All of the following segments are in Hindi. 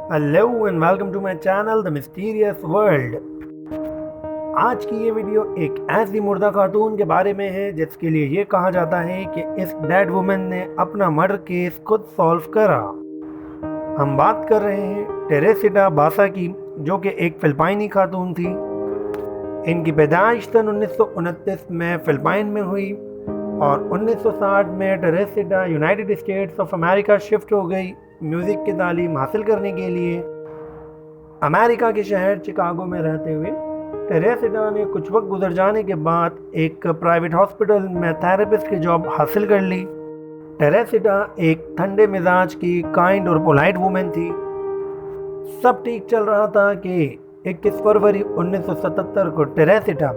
Hello and welcome to my channel the mysterious world. आज की ये वीडियो एक ऐसी मुर्दा खातून के बारे में है जिसके लिए ये कहा जाता है कि इस डेड वुमेन ने अपना मर्डर केस खुद सॉल्व करा। हम बात कर रहे हैं टेरेसिटा बासा की, जो कि एक फिलिपाइनी खातून थी। इनकी पैदाइश सन 1929 में फिलिपाइन में हुई और 1960 में Teresita United States of America shift हो गई म्यूज़िक की तालीम हासिल करने के लिए। अमेरिका के शहर चिकागो में रहते हुए टेरेसिटा ने कुछ वक्त गुजर जाने के बाद एक प्राइवेट हॉस्पिटल में थेरेपिस्ट की जॉब हासिल कर ली। टेरेसिटा एक ठंडे मिजाज की काइंड और पोलाइट वुमेन थी। सब ठीक चल रहा था कि 21 फरवरी 1977 को टेरेसिटा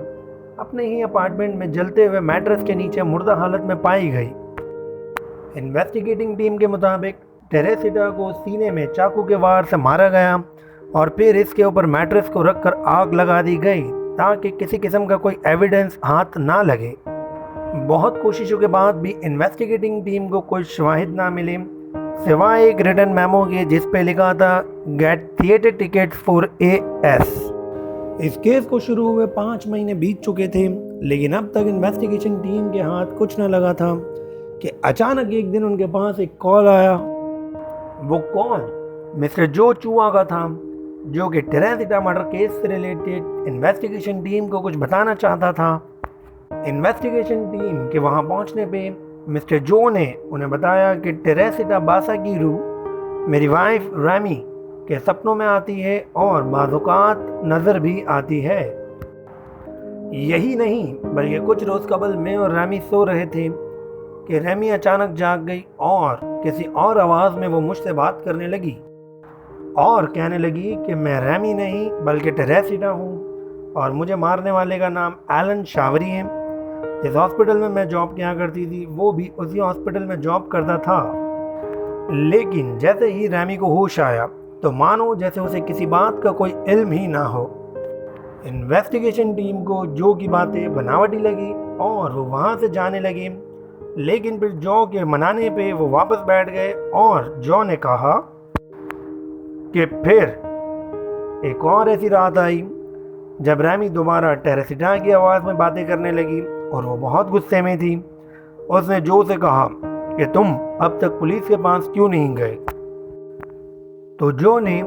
अपने ही अपार्टमेंट में जलते हुए मैट्रेस के नीचे मुर्दा हालत में पाई गई। इन्वेस्टिगेटिंग टीम के मुताबिक टेरेसिटा को सीने में चाकू के वार से मारा गया और फिर इसके ऊपर मैट्रेस को रखकर आग लगा दी गई ताकि किसी किस्म का कोई एविडेंस हाथ ना लगे। बहुत कोशिशों के बाद भी इन्वेस्टिगेटिंग टीम को कोई शवाहिद ना मिले सिवाय एक रिटन मेमो के जिस पे लिखा था get theatre ticket for AS. इस केस को शुरू हुए 5 महीने बीत चुके थे, लेकिन अब तक इन्वेस्टिगेशन टीम के हाथ कुछ न लगा था कि अचानक एक दिन उनके पास एक कॉल आया। वो कॉल मिस्टर जो चुआ का था, जो कि टेरेसिटा मर्डर केस से रिलेटेड इन्वेस्टिगेशन टीम को कुछ बताना चाहता था। इन्वेस्टिगेशन टीम के वहां पहुंचने पे मिस्टर जो ने उन्हें बताया कि टेरेसिटा बासा की रूह मेरी वाइफ रैमी के सपनों में आती है और बाज़ौक़ात नज़र भी आती है। यही नहीं बल्कि कुछ रोज़ कबल मैं और रैमी सो रहे थे कि रैमी अचानक जाग गई और किसी और आवाज़ में वो मुझसे बात करने लगी और कहने लगी कि मैं रैमी नहीं बल्कि टेरेसिटा हूँ और मुझे मारने वाले का नाम एलन शावरी है। जिस हॉस्पिटल में मैं जॉब किया करती थी वो भी उसी हॉस्पिटल में जॉब करता था। लेकिन जैसे ही रैमी को होश आया तो मानो जैसे उसे किसी बात का कोई इल्म ही ना हो। इन्वेस्टिगेशन टीम को जो की बातें बनावटी लगी और वो वहाँ से जाने लगे, लेकिन फिर जॉ के मनाने पे वो वापस बैठ गए और जॉ ने कहा कि फिर एक और ऐसी रात आई जब रैमी दोबारा टेरेसिटा की आवाज़ में बातें करने लगी और वो बहुत गुस्से में थी। उसने जो से कहा कि तुम अब तक पुलिस के पास क्यों नहीं गए। तो जो ने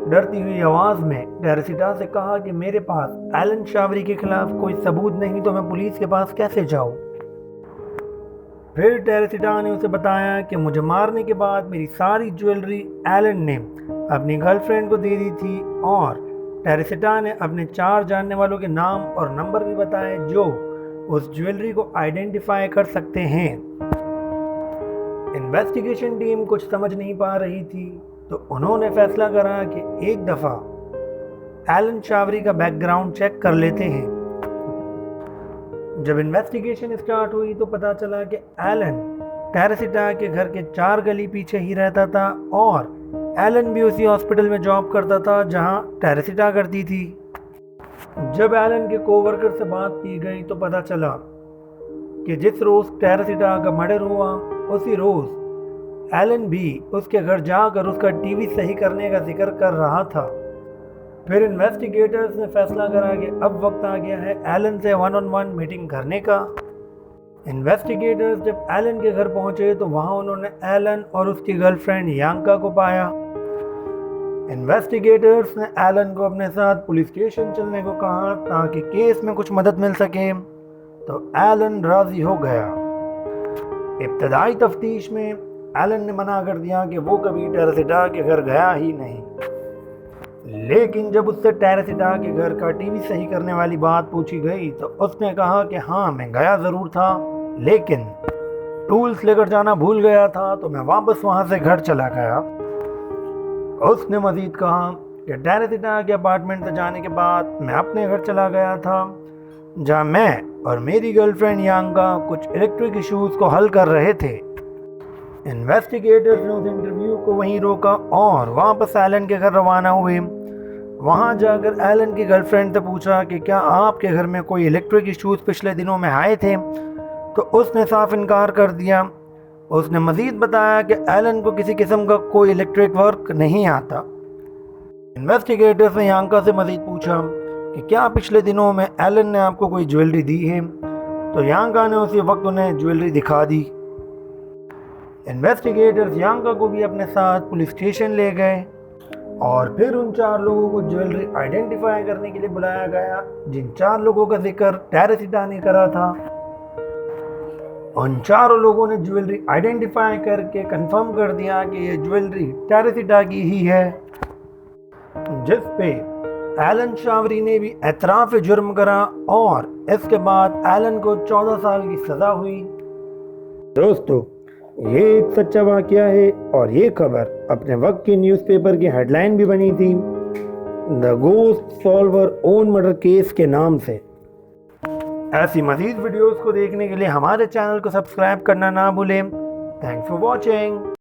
डरती हुई आवाज़ में टेरेसिटा से कहा कि मेरे पास एलन शावरी के खिलाफ कोई सबूत नहीं तो मैं पुलिस के पास कैसे जाऊं। फिर टेरेसिटा ने उसे बताया कि मुझे मारने के बाद मेरी सारी ज्वेलरी एलन ने अपनी गर्लफ्रेंड को दे दी थी और टेरेसिटा ने अपने 4 जानने वालों के नाम और नंबर भी बताए जो उस ज्वेलरी को आइडेंटिफाई कर सकते हैं। इन्वेस्टिगेशन टीम कुछ समझ नहीं पा रही थी तो उन्होंने फैसला करा कि एक दफ़ा एलन शावरी का बैकग्राउंड चेक कर लेते हैं। जब इन्वेस्टिगेशन स्टार्ट हुई तो पता चला कि एलन टेरेसिटा के घर के 4 गली पीछे ही रहता था और एलन भी उसी हॉस्पिटल में जॉब करता था जहां टेरेसिटा करती थी। जब एलन के कोवर्कर से बात की गई तो पता चला कि जिस रोज़ टेरेसिटा का मर्डर हुआ उसी रोज़ एलन भी उसके घर जाकर उसका टीवी सही करने का जिक्र कर रहा था। फिर इन्वेस्टिगेटर्स ने फैसला करा कि अब वक्त आ गया है एलन से 1-on-1 मीटिंग करने का। इन्वेस्टिगेटर्स जब एलन के घर पहुंचे तो वहां उन्होंने एलन और उसकी गर्लफ्रेंड यांका को पाया। इन्वेस्टिगेटर्स ने एलन को अपने साथ पुलिस स्टेशन चलने को कहा ताकि केस में कुछ मदद मिल सके, तो एलन राजी हो गया। इब्तदाई तफ्तीश में एलन ने मना कर दिया कि वो कभी टेरेसिटा के घर गया ही नहीं, लेकिन जब उससे टेरेसिटा के घर का टीवी सही करने वाली बात पूछी गई तो उसने कहा कि हाँ मैं गया ज़रूर था, लेकिन टूल्स लेकर जाना भूल गया था तो मैं वापस वहाँ से घर चला गया। उसने मज़ीद कहा कि टेरेसिटा के अपार्टमेंट से जाने के बाद मैं अपने घर चला गया था जहाँ मैं और मेरी गर्लफ्रेंड यांका कुछ इलेक्ट्रिक इश्यूज़ को हल कर रहे थे। इन्वेस्टिगेटर्स ने उस इंटरव्यू को वहीं रोका और वापस एलन के घर रवाना हुए। वहां जाकर एलन की गर्लफ्रेंड से पूछा कि क्या आपके घर में कोई इलेक्ट्रिक इश्यूज पिछले दिनों में आए थे, तो उसने साफ इनकार कर दिया। उसने मज़ीद बताया कि एलन को किसी किस्म का कोई इलेक्ट्रिक वर्क नहीं आता। इन्वेस्टिगेटर्स ने यांका से मजीद पूछा कि क्या पिछले दिनों में एलन ने आपको कोई ज्वेलरी दी है, तो यांका ने उसी वक्त उन्हें ज्वेलरी दिखा दी। इन्वेस्टिगेटर्स यांका को भी अपने साथ पुलिस स्टेशन ले गए और फिर उन 4 लोगों को ज्वेलरी आइडेंटिफाई करने के लिए बुलाया गया, जिन 4 लोगों का जिक्र टेरेसिटा ने करा था। उन 4 लोगों ने ज्वेलरी आइडेंटिफाई करके कंफर्म कर दिया कि ये ज्वेलरी टेरेसिटा की ही है, जिस पे एलन शावरी ने भी एतराफ़ जुर्म करा और इसके बाद एलन को 14 साल की सज़ा हुई। दोस्तों, ये एक सच्चा वाक़या है और ये खबर अपने वक्त की न्यूज़पेपर की हेडलाइन भी बनी थी, the ghost solver own murder case के नाम से। ऐसी मज़ीद वीडियोस को देखने के लिए हमारे चैनल को सब्सक्राइब करना ना भूलें। Thanks for watching.